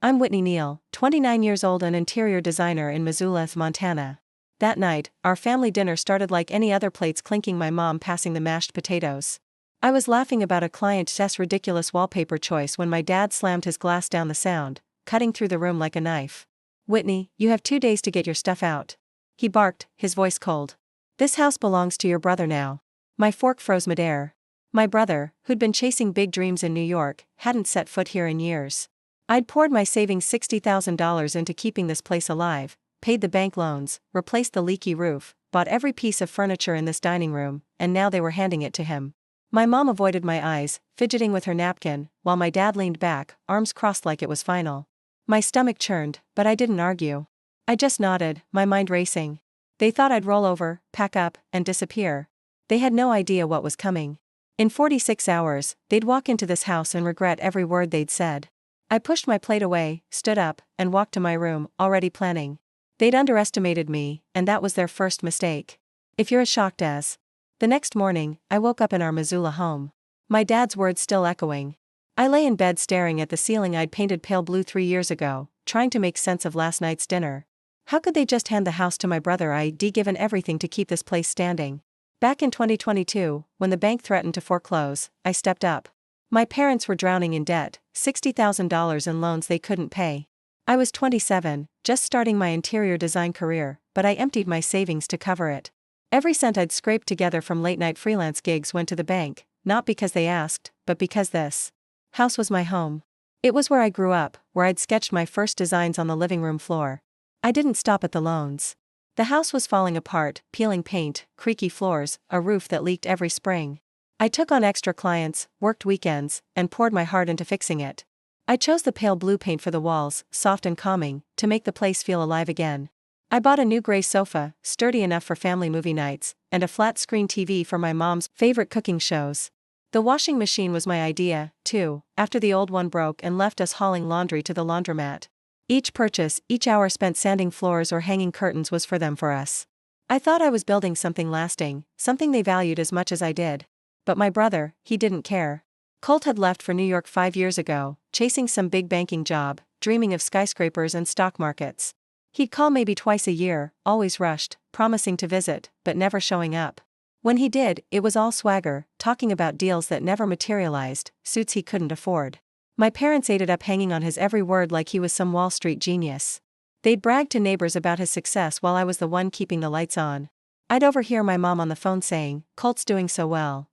I'm Whitney Neal, 29 years old and interior designer in Missoula, Montana. That night, our family dinner started like any other, plates clinking, my mom passing the mashed potatoes. I was laughing about a client's ridiculous wallpaper choice when my dad slammed his glass down, the sound cutting through the room like a knife. "Whitney, you have 2 days to get your stuff out," he barked, his voice cold. "This house belongs to your brother now." My fork froze midair. My brother, who'd been chasing big dreams in New York, hadn't set foot here in years. I'd poured my savings $60,000 into keeping this place alive, paid the bank loans, replaced the leaky roof, bought every piece of furniture in this dining room, and now they were handing it to him. My mom avoided my eyes, fidgeting with her napkin, while my dad leaned back, arms crossed like it was final. My stomach churned, but I didn't argue. I just nodded, my mind racing. They thought I'd roll over, pack up, and disappear. They had no idea what was coming. In 46 hours, they'd walk into this house and regret every word they'd said. I pushed my plate away, stood up, and walked to my room, already planning. They'd underestimated me, and that was their first mistake. If you're as shocked as. The next morning, I woke up in our Missoula home. My dad's words still echoing. I lay in bed staring at the ceiling I'd painted pale blue 3 years ago, trying to make sense of last night's dinner. How could they just hand the house to my brother? I'd given everything to keep this place standing. Back in 2022, when the bank threatened to foreclose, I stepped up. My parents were drowning in debt, $60,000 in loans they couldn't pay. I was 27, just starting my interior design career, but I emptied my savings to cover it. Every cent I'd scraped together from late-night freelance gigs went to the bank, not because they asked, but because this house was my home. It was where I grew up, where I'd sketched my first designs on the living room floor. I didn't stop at the loans. The house was falling apart, peeling paint, creaky floors, a roof that leaked every spring. I took on extra clients, worked weekends, and poured my heart into fixing it. I chose the pale blue paint for the walls, soft and calming, to make the place feel alive again. I bought a new gray sofa, sturdy enough for family movie nights, and a flat-screen TV for my mom's favorite cooking shows. The washing machine was my idea, too, after the old one broke and left us hauling laundry to the laundromat. Each purchase, each hour spent sanding floors or hanging curtains was for them, for us. I thought I was building something lasting, something they valued as much as I did. But my brother, he didn't care. Colt had left for New York 5 years ago, chasing some big banking job, dreaming of skyscrapers and stock markets. He'd call maybe twice a year, always rushed, promising to visit, but never showing up. When he did, it was all swagger, talking about deals that never materialized, suits he couldn't afford. My parents ate it up, hanging on his every word like he was some Wall Street genius. They'd brag to neighbors about his success while I was the one keeping the lights on. I'd overhear my mom on the phone saying, "Colt's doing so well,"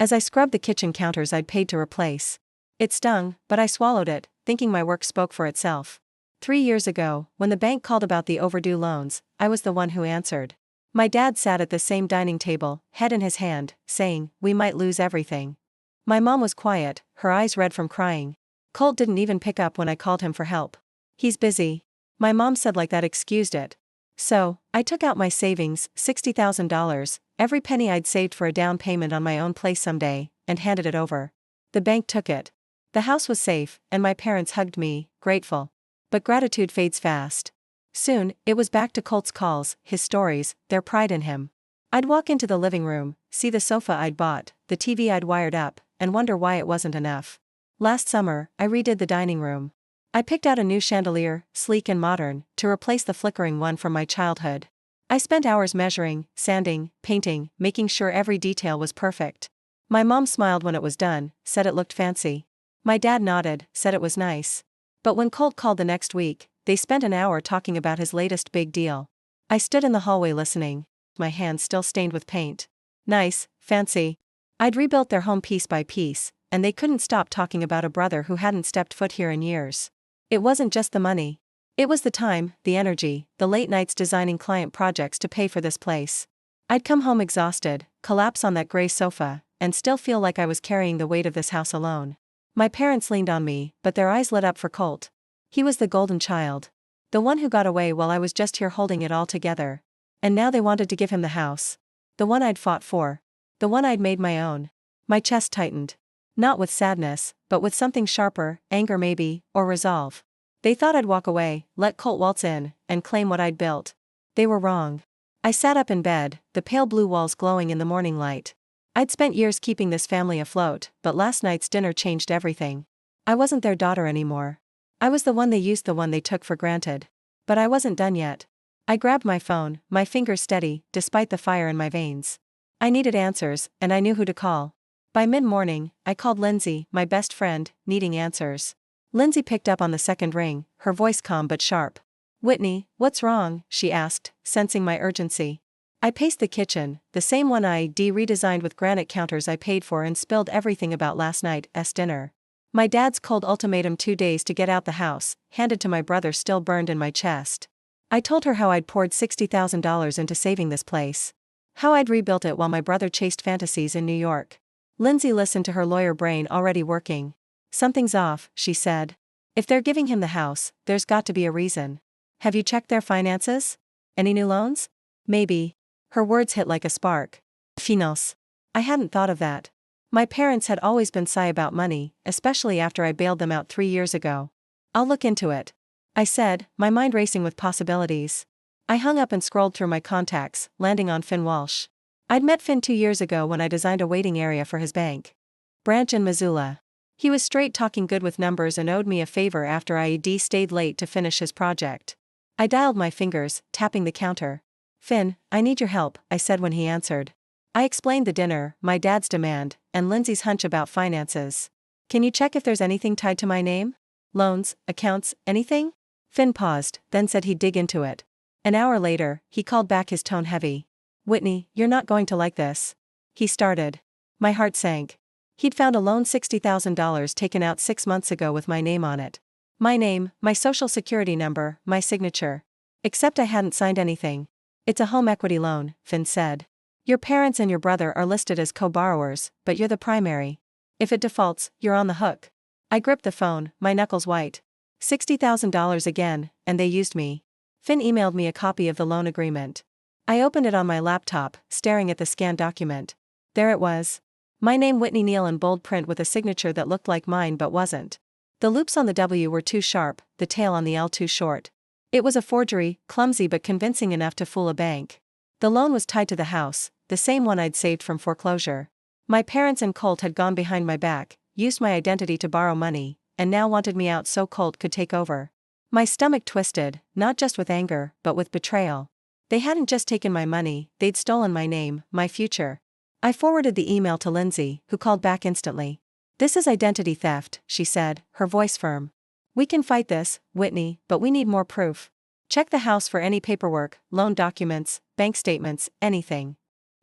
as I scrubbed the kitchen counters I'd paid to replace. It stung, but I swallowed it, thinking my work spoke for itself. 3 years ago, when the bank called about the overdue loans, I was the one who answered. My dad sat at the same dining table, head in his hand, saying, "We might lose everything." My mom was quiet, her eyes red from crying. Colt didn't even pick up when I called him for help. "He's busy." My mom said like that excused it. So, I took out my savings, $60,000, every penny I'd saved for a down payment on my own place someday, and handed it over. The bank took it. The house was safe, and my parents hugged me, grateful. But gratitude fades fast. Soon, it was back to Colt's calls, his stories, their pride in him. I'd walk into the living room, see the sofa I'd bought, the TV I'd wired up, and wonder why it wasn't enough. Last summer, I redid the dining room. I picked out a new chandelier, sleek and modern, to replace the flickering one from my childhood. I spent hours measuring, sanding, painting, making sure every detail was perfect. My mom smiled when it was done, said it looked fancy. My dad nodded, said it was nice. But when Colt called the next week, they spent an hour talking about his latest big deal. I stood in the hallway listening, my hands still stained with paint. Nice, fancy. I'd rebuilt their home piece by piece, and they couldn't stop talking about a brother who hadn't stepped foot here in years. It wasn't just the money. It was the time, the energy, the late nights designing client projects to pay for this place. I'd come home exhausted, collapse on that gray sofa, and still feel like I was carrying the weight of this house alone. My parents leaned on me, but their eyes lit up for Colt. He was the golden child. The one who got away while I was just here holding it all together. And now they wanted to give him the house. The one I'd fought for. The one I'd made my own. My chest tightened. Not with sadness, but with something sharper, anger maybe, or resolve. They thought I'd walk away, let Colt waltz in, and claim what I'd built. They were wrong. I sat up in bed, the pale blue walls glowing in the morning light. I'd spent years keeping this family afloat, but last night's dinner changed everything. I wasn't their daughter anymore. I was the one they used, the one they took for granted. But I wasn't done yet. I grabbed my phone, my fingers steady, despite the fire in my veins. I needed answers, and I knew who to call. By mid-morning, I called Lindsay, my best friend, needing answers. Lindsay picked up on the second ring, her voice calm but sharp. "Whitney, what's wrong?" she asked, sensing my urgency. I paced the kitchen, the same one I redesigned with granite counters I paid for, and spilled everything about last night's dinner. My dad's cold ultimatum, 2 days to get out the house, handed to my brother, still burned in my chest. I told her how I'd poured $60,000 into saving this place. How I'd rebuilt it while my brother chased fantasies in New York. Lindsay listened to her lawyer brain already working. "Something's off," she said. "If they're giving him the house, there's got to be a reason. Have you checked their finances? Any new loans?" "Maybe." Her words hit like a spark. "Finos." I hadn't thought of that. My parents had always been shy about money, especially after I bailed them out 3 years ago. "I'll look into it," I said, my mind racing with possibilities. I hung up and scrolled through my contacts, landing on Finn Walsh. I'd met Finn 2 years ago when I designed a waiting area for his bank branch in Missoula. He was straight talking, good with numbers, and owed me a favor after I stayed late to finish his project. I dialed my fingers, tapping the counter. "Finn, I need your help," I said when he answered. I explained the dinner, my dad's demand, and Lindsay's hunch about finances. "Can you check if there's anything tied to my name? Loans, accounts, anything?" Finn paused, then said he'd dig into it. An hour later, he called back, his tone heavy. "Whitney, you're not going to like this," he started. My heart sank. He'd found a loan, $60,000 taken out 6 months ago with my name on it. My name, my social security number, my signature. Except I hadn't signed anything. "It's a home equity loan," Finn said. "Your parents and your brother are listed as co-borrowers, but you're the primary. If it defaults, you're on the hook." I gripped the phone, my knuckles white. $60,000 again, and they used me. Finn emailed me a copy of the loan agreement. I opened it on my laptop, staring at the scanned document. There it was. My name, Whitney Neal, in bold print with a signature that looked like mine but wasn't. The loops on the W were too sharp, the tail on the L too short. It was a forgery, clumsy but convincing enough to fool a bank. The loan was tied to the house, the same one I'd saved from foreclosure. My parents and Colt had gone behind my back, used my identity to borrow money, and now wanted me out so Colt could take over. My stomach twisted, not just with anger, but with betrayal. They hadn't just taken my money, they'd stolen my name, my future. I forwarded the email to Lindsay, who called back instantly. "This is identity theft," she said, her voice firm. "We can fight this, Whitney, but we need more proof. Check the house for any paperwork, loan documents, bank statements, anything."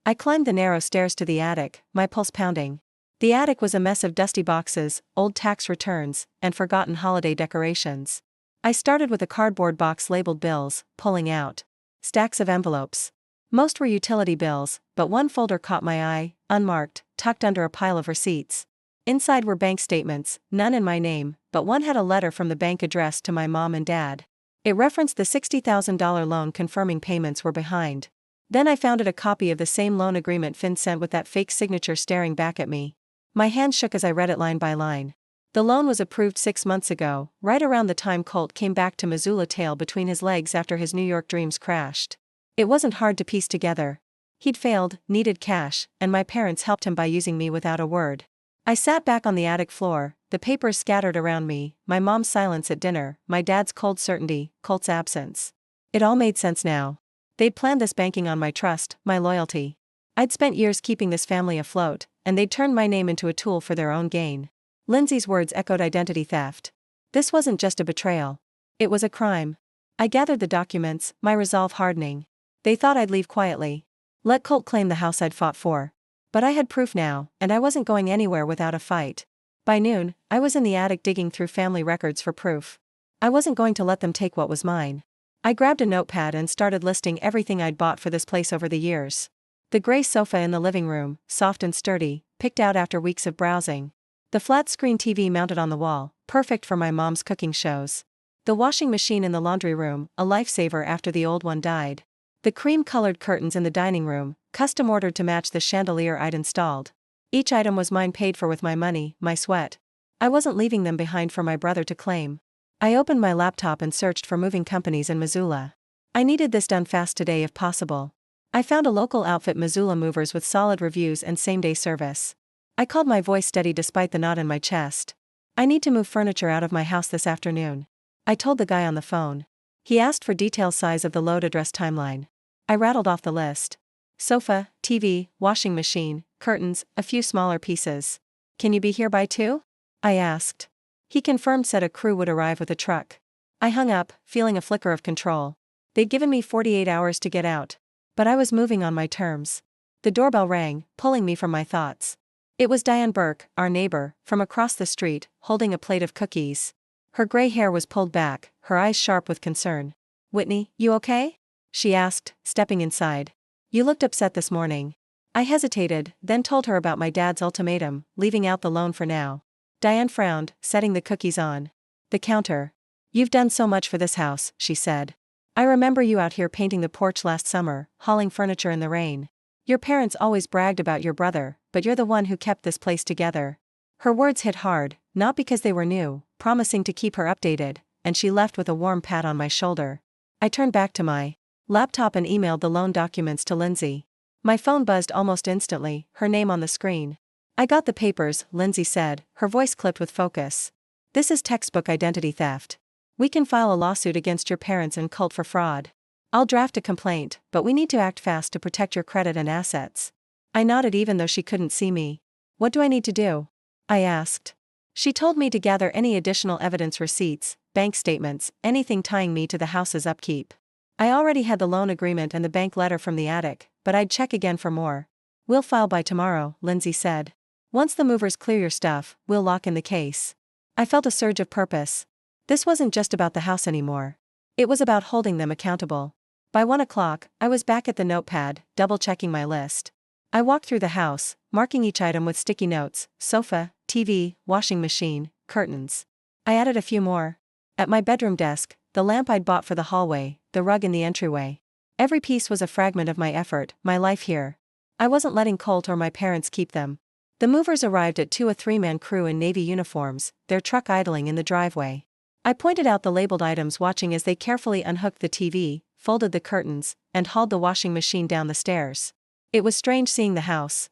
I climbed the narrow stairs to the attic, my pulse pounding. The attic was a mess of dusty boxes, old tax returns, and forgotten holiday decorations. I started with a cardboard box labeled bills, pulling out stacks of envelopes. Most were utility bills, but one folder caught my eye, unmarked, tucked under a pile of receipts. Inside were bank statements, none in my name, but one had a letter from the bank addressed to my mom and dad. It referenced the $60,000 loan, confirming payments were behind. Then I found a copy of the same loan agreement Finn sent with that fake signature staring back at me. My hands shook as I read it line by line. The loan was approved 6 months ago, right around the time Colt came back to Missoula, tail between his legs after his New York dreams crashed. It wasn't hard to piece together. He'd failed, needed cash, and my parents helped him by using me without a word. I sat back on the attic floor, the papers scattered around me, my mom's silence at dinner, my dad's cold certainty, Colt's absence. It all made sense now. They'd planned this banking on my trust, my loyalty. I'd spent years keeping this family afloat, and they'd turned my name into a tool for their own gain. Lindsay's words echoed identity theft. This wasn't just a betrayal. It was a crime. I gathered the documents, my resolve hardening. They thought I'd leave quietly. Let Colt claim the house I'd fought for. But I had proof now, and I wasn't going anywhere without a fight. By noon, I was in the attic digging through family records for proof. I wasn't going to let them take what was mine. I grabbed a notepad and started listing everything I'd bought for this place over the years. The gray sofa in the living room, soft and sturdy, picked out after weeks of browsing. The flat-screen TV mounted on the wall, perfect for my mom's cooking shows. The washing machine in the laundry room, a lifesaver after the old one died. The cream-colored curtains in the dining room, custom-ordered to match the chandelier I'd installed. Each item was mine, paid for with my money, my sweat. I wasn't leaving them behind for my brother to claim. I opened my laptop and searched for moving companies in Missoula. I needed this done fast today if possible. I found a local outfit, Missoula Movers, with solid reviews and same-day service. I called, my voice steady despite the knot in my chest. "I need to move furniture out of my house this afternoon. I told the guy on the phone. He asked for detailed size of the load address timeline. I rattled off the list. Sofa, TV, washing machine, curtains, a few smaller pieces. Can you be here by 2? I asked. He confirmed, said a crew would arrive with a truck. I hung up, feeling a flicker of control. They'd given me 48 hours to get out. But I was moving on my terms. The doorbell rang, pulling me from my thoughts. It was Diane Burke, our neighbor, from across the street, holding a plate of cookies. Her gray hair was pulled back, her eyes sharp with concern. "Whitney, you okay?" she asked, stepping inside. "You looked upset this morning." I hesitated, then told her about my dad's ultimatum, leaving out the loan for now. Diane frowned, setting the cookies on the counter. "You've done so much for this house," she said. "I remember you out here painting the porch last summer, hauling furniture in the rain. Your parents always bragged about your brother, but you're the one who kept this place together." Her words hit hard, not because they were new, promising to keep her updated, and she left with a warm pat on my shoulder. I turned back to my laptop and emailed the loan documents to Lindsay. My phone buzzed almost instantly, her name on the screen. "I got the papers," Lindsay said, her voice clipped with focus. "This is textbook identity theft. We can file a lawsuit against your parents and cult for fraud. I'll draft a complaint, but we need to act fast to protect your credit and assets." I nodded even though she couldn't see me. "What do I need to do?" I asked. She told me to gather any additional evidence, receipts, bank statements, anything tying me to the house's upkeep. I already had the loan agreement and the bank letter from the attic, but I'd check again for more. "We'll file by tomorrow," Lindsay said. "Once the movers clear your stuff, we'll lock in the case." I felt a surge of purpose. This wasn't just about the house anymore. It was about holding them accountable. By 1 o'clock, I was back at the notepad, double-checking my list. I walked through the house, marking each item with sticky notes: sofa, TV, washing machine, curtains. I added a few more. At my bedroom desk, the lamp I'd bought for the hallway, the rug in the entryway. Every piece was a fragment of my effort, my life here. I wasn't letting Colt or my parents keep them. The movers arrived at 2, a 3-man crew in navy uniforms, their truck idling in the driveway. I pointed out the labeled items, watching as they carefully unhooked the TV, folded the curtains, and hauled the washing machine down the stairs. It was strange seeing the house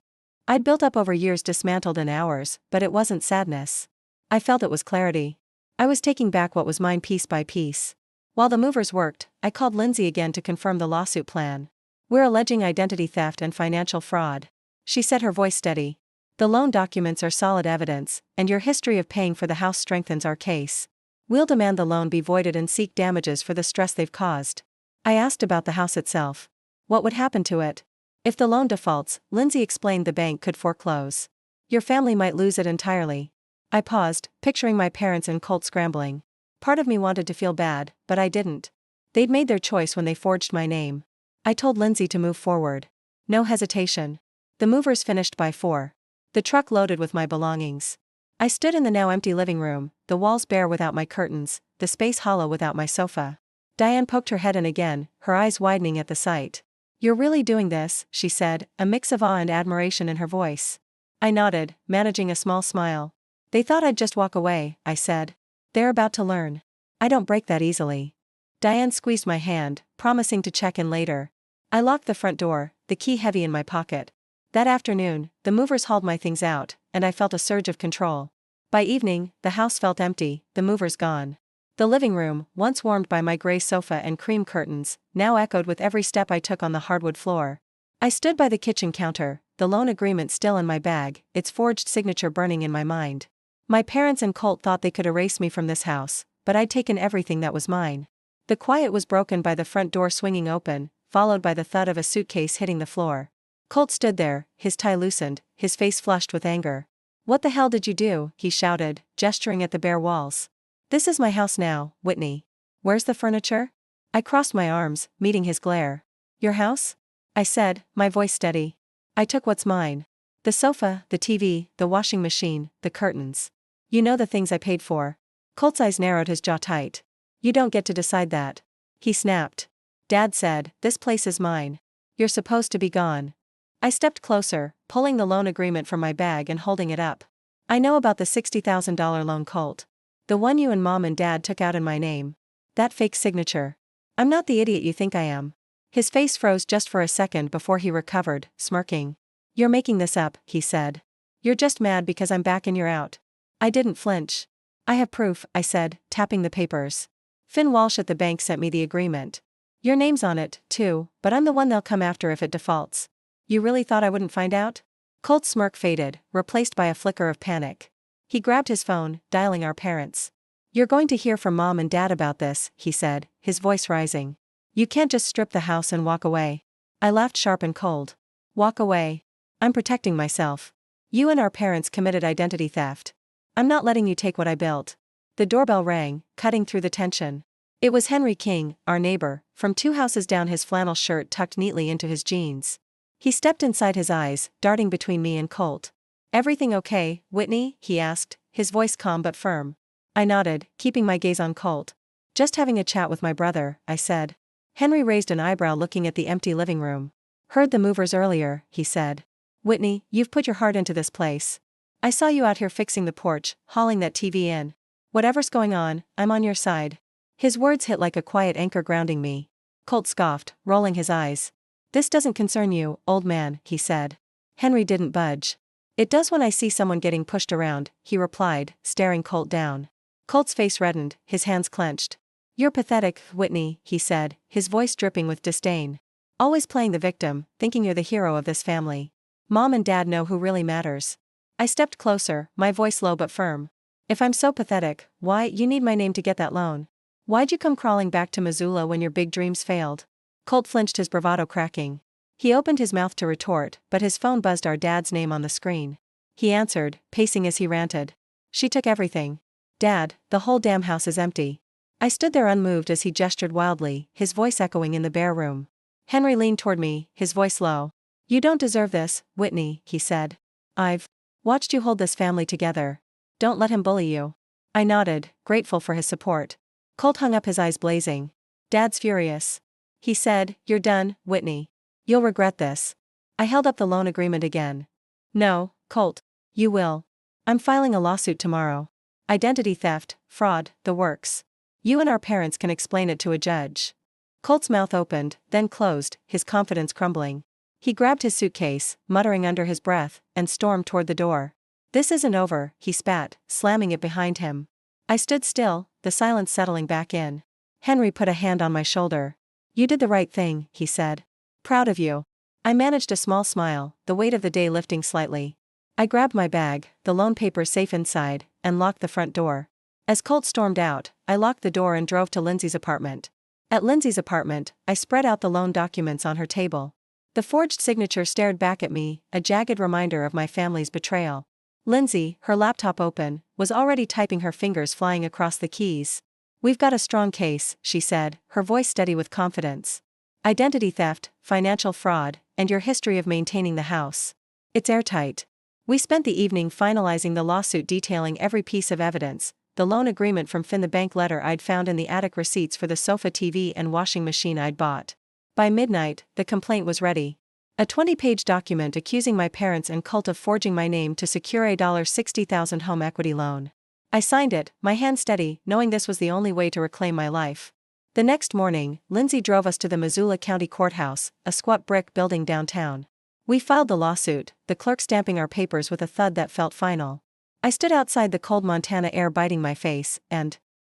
I'd built up over years dismantled in hours, but it wasn't sadness. I felt it was clarity. I was taking back what was mine piece by piece. While the movers worked, I called Lindsay again to confirm the lawsuit plan. "We're alleging identity theft and financial fraud," she said, her voice steady. "The loan documents are solid evidence, and your history of paying for the house strengthens our case. We'll demand the loan be voided and seek damages for the stress they've caused." I asked about the house itself. What would happen to it? If the loan defaults, Lindsay explained, the bank could foreclose. Your family might lose it entirely. I paused, picturing my parents and Colt scrambling. Part of me wanted to feel bad, but I didn't. They'd made their choice when they forged my name. I told Lindsay to move forward. No hesitation. The movers finished by 4. The truck loaded with my belongings. I stood in the now empty living room, the walls bare without my curtains, the space hollow without my sofa. Diane poked her head in again, her eyes widening at the sight. "You're really doing this," she said, a mix of awe and admiration in her voice. I nodded, managing a small smile. "They thought I'd just walk away," I said. "They're about to learn. I don't break that easily." Diane squeezed my hand, promising to check in later. I locked the front door, the key heavy in my pocket. That afternoon, the movers hauled my things out, and I felt a surge of control. By evening, the house felt empty, the movers gone. The living room, once warmed by my gray sofa and cream curtains, now echoed with every step I took on the hardwood floor. I stood by the kitchen counter, the loan agreement still in my bag, its forged signature burning in my mind. My parents and Colt thought they could erase me from this house, but I'd taken everything that was mine. The quiet was broken by the front door swinging open, followed by the thud of a suitcase hitting the floor. Colt stood there, his tie loosened, his face flushed with anger. "What the hell did you do?" he shouted, gesturing at the bare walls. "This is my house now, Whitney. Where's the furniture?" I crossed my arms, meeting his glare. "Your house?" I said, my voice steady. "I took what's mine. The sofa, the TV, the washing machine, the curtains. You know, the things I paid for." Colt's eyes narrowed, his jaw tight. "You don't get to decide that," he snapped. "Dad said, this place is mine. You're supposed to be gone." I stepped closer, pulling the loan agreement from my bag and holding it up. "I know about the $60,000 loan, Colt. The one you and Mom and Dad took out in my name. That fake signature. I'm not the idiot you think I am." His face froze just for a second before he recovered, smirking. "You're making this up," he said. "You're just mad because I'm back and you're out." I didn't flinch. "I have proof," I said, tapping the papers. Finn Walsh at the bank sent me the agreement. Your name's on it, too, but I'm the one they'll come after if it defaults. You really thought I wouldn't find out? Colt's smirk faded, replaced by a flicker of panic. He grabbed his phone, dialing our parents. You're going to hear from Mom and Dad about this, he said, his voice rising. You can't just strip the house and walk away. I laughed sharp and cold. Walk away. I'm protecting myself. You and our parents committed identity theft. I'm not letting you take what I built. The doorbell rang, cutting through the tension. It was Henry King, our neighbor, from 2 houses down, his flannel shirt tucked neatly into his jeans. He stepped inside, his eyes darting between me and Colt. Everything okay, Whitney? He asked, his voice calm but firm. I nodded, keeping my gaze on Colt. Just having a chat with my brother, I said. Henry raised an eyebrow, looking at the empty living room. Heard the movers earlier, he said. Whitney, you've put your heart into this place. I saw you out here fixing the porch, hauling that TV in. Whatever's going on, I'm on your side. His words hit like a quiet anchor, grounding me. Colt scoffed, rolling his eyes. This doesn't concern you, old man, he said. Henry didn't budge. It does when I see someone getting pushed around, he replied, staring Colt down. Colt's face reddened, his hands clenched. You're pathetic, Whitney, he said, his voice dripping with disdain. Always playing the victim, thinking you're the hero of this family. Mom and Dad know who really matters. I stepped closer, my voice low but firm. If I'm so pathetic, why, you need my name to get that loan. Why'd you come crawling back to Missoula when your big dreams failed? Colt flinched, his bravado cracking. He opened his mouth to retort, but his phone buzzed, our dad's name on the screen. He answered, pacing as he ranted. She took everything. Dad, the whole damn house is empty. I stood there unmoved as he gestured wildly, his voice echoing in the bare room. Henry leaned toward me, his voice low. You don't deserve this, Whitney, he said. I've watched you hold this family together. Don't let him bully you. I nodded, grateful for his support. Colt hung up, his eyes blazing. Dad's furious. He said, you're done, Whitney. You'll regret this. I held up the loan agreement again. No, Colt. You will. I'm filing a lawsuit tomorrow. Identity theft, fraud, the works. You and our parents can explain it to a judge. Colt's mouth opened, then closed, his confidence crumbling. He grabbed his suitcase, muttering under his breath, and stormed toward the door. This isn't over, he spat, slamming it behind him. I stood still, the silence settling back in. Henry put a hand on my shoulder. You did the right thing, he said. Proud of you. I managed a small smile, the weight of the day lifting slightly. I grabbed my bag, the loan papers safe inside, and locked the front door. As Colt stormed out, I locked the door and drove to Lindsay's apartment. At Lindsay's apartment, I spread out the loan documents on her table. The forged signature stared back at me, a jagged reminder of my family's betrayal. Lindsay, her laptop open, was already typing, her fingers flying across the keys. We've got a strong case, she said, her voice steady with confidence. Identity theft, financial fraud, and your history of maintaining the house. It's airtight. We spent the evening finalizing the lawsuit, detailing every piece of evidence, the loan agreement from Finn, the bank letter I'd found in the attic, receipts for the sofa, TV, and washing machine I'd bought. By midnight, the complaint was ready. A 20-page document accusing my parents and Colt of forging my name to secure a $60,000 home equity loan. I signed it, my hand steady, knowing this was the only way to reclaim my life. The next morning, Lindsay drove us to the Missoula County Courthouse, a squat brick building downtown. We filed the lawsuit, the clerk stamping our papers with a thud that felt final. I stood outside, the cold Montana air biting my face, and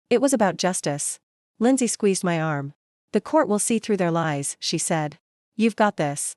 it was about justice. Lindsay squeezed my arm. The court will see through their lies, she said. You've got this.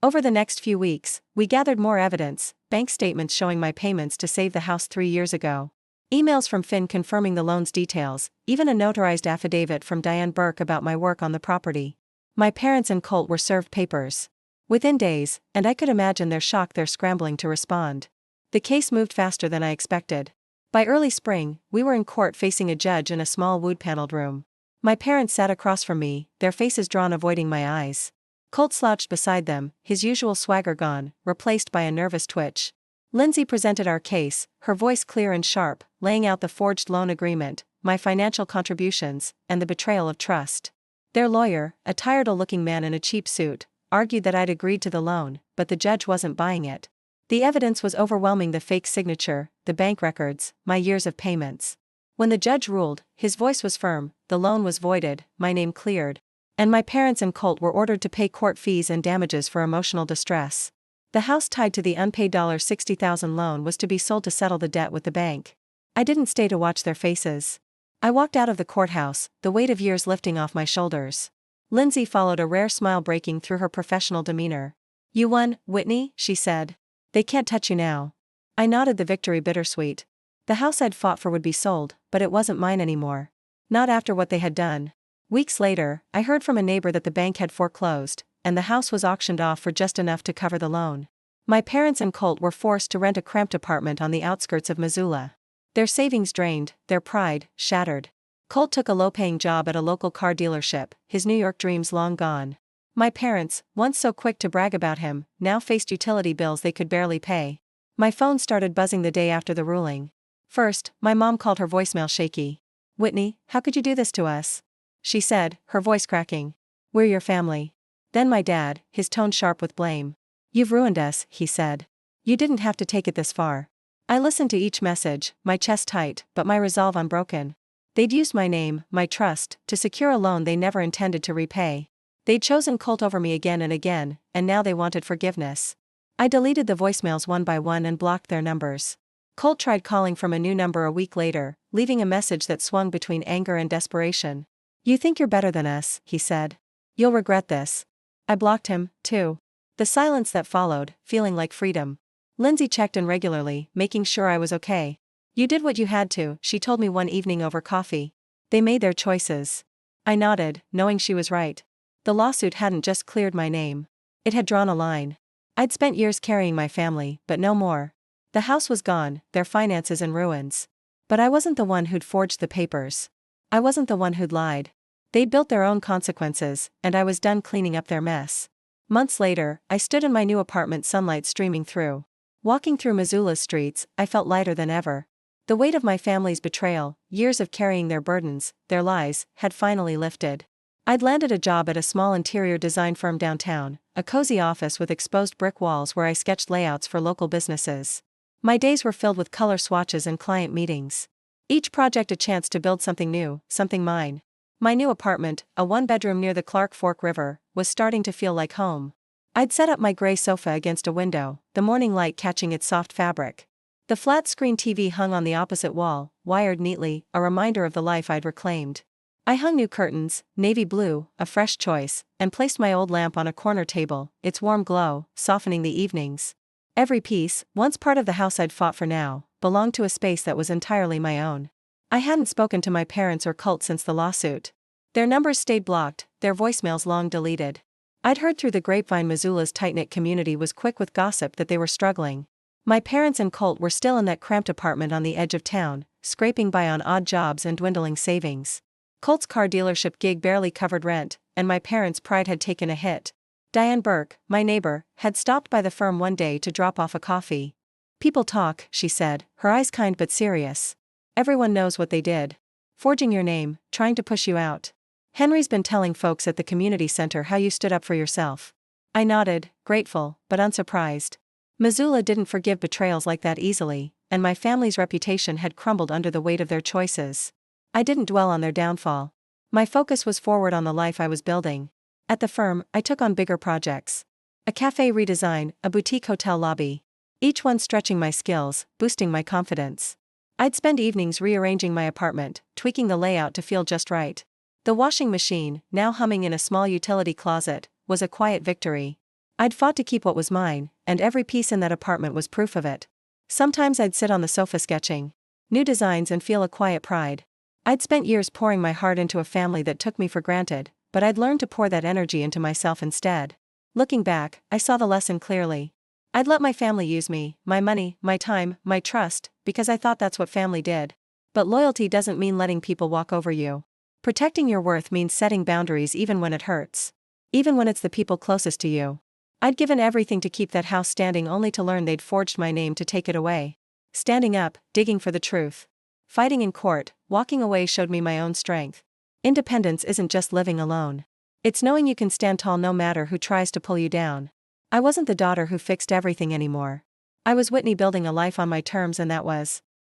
Over the next few weeks, we gathered more evidence, bank statements showing my payments to save the house 3 years ago. Emails from Finn confirming the loan's details, even a notarized affidavit from Diane Burke about my work on the property. My parents and Colt were served papers. Within days, and I could imagine their shock, their scrambling to respond. The case moved faster than I expected. By early spring, we were in court facing a judge in a small wood-paneled room. My parents sat across from me, their faces drawn, avoiding my eyes. Colt slouched beside them, his usual swagger gone, replaced by a nervous twitch. Lindsay presented our case, her voice clear and sharp, laying out the forged loan agreement, my financial contributions, and the betrayal of trust. Their lawyer, a tired-looking man in a cheap suit, argued that I'd agreed to the loan, but the judge wasn't buying it. The evidence was overwhelming: the fake signature, the bank records, my years of payments. When the judge ruled, his voice was firm, the loan was voided, my name cleared. And my parents and Colt were ordered to pay court fees and damages for emotional distress. The house tied to the unpaid $60,000 loan was to be sold to settle the debt with the bank. I didn't stay to watch their faces. I walked out of the courthouse, the weight of years lifting off my shoulders. Lindsay followed, a rare smile breaking through her professional demeanor. "You won, Whitney," she said. "They can't touch you now." I nodded, the victory bittersweet. The house I'd fought for would be sold, but it wasn't mine anymore. Not after what they had done. Weeks later, I heard from a neighbor that the bank had foreclosed, and the house was auctioned off for just enough to cover the loan. My parents and Colt were forced to rent a cramped apartment on the outskirts of Missoula. Their savings drained, their pride shattered. Colt took a low-paying job at a local car dealership, his New York dreams long gone. My parents, once so quick to brag about him, now faced utility bills they could barely pay. My phone started buzzing the day after the ruling. First, my mom called, her voicemail shaky. "Whitney, how could you do this to us?" she said, her voice cracking. "We're your family." Then my dad, his tone sharp with blame. "You've ruined us," he said. "You didn't have to take it this far." I listened to each message, my chest tight, but my resolve unbroken. They'd used my name, my trust, to secure a loan they never intended to repay. They'd chosen Colt over me again and again, and now they wanted forgiveness. I deleted the voicemails one by one and blocked their numbers. Colt tried calling from a new number a week later, leaving a message that swung between anger and desperation. "You think you're better than us," he said. "You'll regret this." I blocked him, too. The silence that followed, feeling like freedom. Lindsay checked in regularly, making sure I was okay. "You did what you had to," she told me one evening over coffee. "They made their choices." I nodded, knowing she was right. The lawsuit hadn't just cleared my name. It had drawn a line. I'd spent years carrying my family, but no more. The house was gone, their finances in ruins. But I wasn't the one who'd forged the papers. I wasn't the one who'd lied. They'd built their own consequences, and I was done cleaning up their mess. Months later, I stood in my new apartment, sunlight streaming through. Walking through Missoula's streets, I felt lighter than ever. The weight of my family's betrayal, years of carrying their burdens, their lies, had finally lifted. I'd landed a job at a small interior design firm downtown, a cozy office with exposed brick walls where I sketched layouts for local businesses. My days were filled with color swatches and client meetings. Each project a chance to build something new, something mine. My new apartment, a one-bedroom near the Clark Fork River, was starting to feel like home. I'd set up my gray sofa against a window, the morning light catching its soft fabric. The flat-screen TV hung on the opposite wall, wired neatly, a reminder of the life I'd reclaimed. I hung new curtains, navy blue, a fresh choice, and placed my old lamp on a corner table, its warm glow softening the evenings. Every piece, once part of the house I'd fought for now, belonged to a space that was entirely my own. I hadn't spoken to my parents or Colt since the lawsuit. Their numbers stayed blocked, their voicemails long deleted. I'd heard through the grapevine Missoula's tight-knit community was quick with gossip that they were struggling. My parents and Colt were still in that cramped apartment on the edge of town, scraping by on odd jobs and dwindling savings. Colt's car dealership gig barely covered rent, and my parents' pride had taken a hit. Diane Burke, my neighbor, had stopped by the firm one day to drop off a coffee. "People talk," she said, her eyes kind but serious. "Everyone knows what they did. Forging your name, trying to push you out. Henry's been telling folks at the community center how you stood up for yourself." I nodded, grateful, but unsurprised. Missoula didn't forgive betrayals like that easily, and my family's reputation had crumbled under the weight of their choices. I didn't dwell on their downfall. My focus was forward on the life I was building. At the firm, I took on bigger projects. A cafe redesign, a boutique hotel lobby. Each one stretching my skills, boosting my confidence. I'd spend evenings rearranging my apartment, tweaking the layout to feel just right. The washing machine, now humming in a small utility closet, was a quiet victory. I'd fought to keep what was mine, and every piece in that apartment was proof of it. Sometimes I'd sit on the sofa sketching new designs and feel a quiet pride. I'd spent years pouring my heart into a family that took me for granted, but I'd learned to pour that energy into myself instead. Looking back, I saw the lesson clearly. I'd let my family use me, my money, my time, my trust, because I thought that's what family did. But loyalty doesn't mean letting people walk over you. Protecting your worth means setting boundaries even when it hurts. Even when it's the people closest to you. I'd given everything to keep that house standing only to learn they'd forged my name to take it away. Standing up, digging for the truth. Fighting in court, walking away showed me my own strength. Independence isn't just living alone. It's knowing you can stand tall no matter who tries to pull you down. I wasn't the daughter who fixed everything anymore. I was Whitney, building a life on my terms, and that was